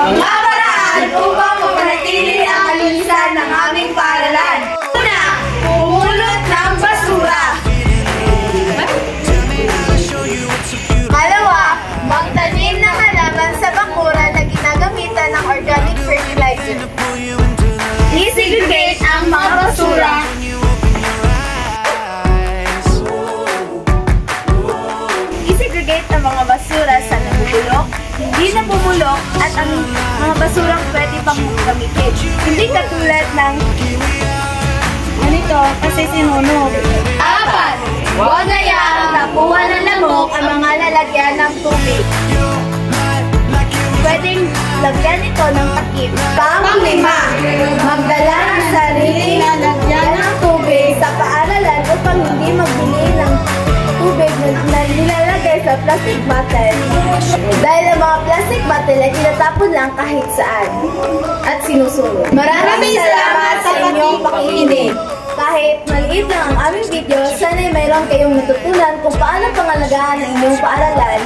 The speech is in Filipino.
Mga paraan upang mapanatili ang kalinisan ng aming paaralan. Una, pumulot ng basura. Pangalawa, magtanim ng halaman sa bakuran na ginagamitan ng organic fertilizer. I-segregate ang mga basura. I-segregate ang mga basura sa nabubulok, hindi nabubulok, at ang mga basurang pwede pang gamitin. Hindi katulad ng ganito kasi sinunog. 4. Huwag hayaang nakuha ng lamok ang mga lalagyan ng tubig. Pwedeng lagyan ito ng takip. 5. Magdala ng sariling lalagyan ng tubig sa paaralan upang hindi magbili ng tubig na nilalagay sa plastic bottle. Dahil ang mga plastic bottle ay tinatapon lang kahit saan at sinusunog. Maraming salamat sa inyong pakikinig. Kahit maliit lang ang aming video, sana'y mayroon kayong natutunan kung paano pangalagaan ang inyong paaralan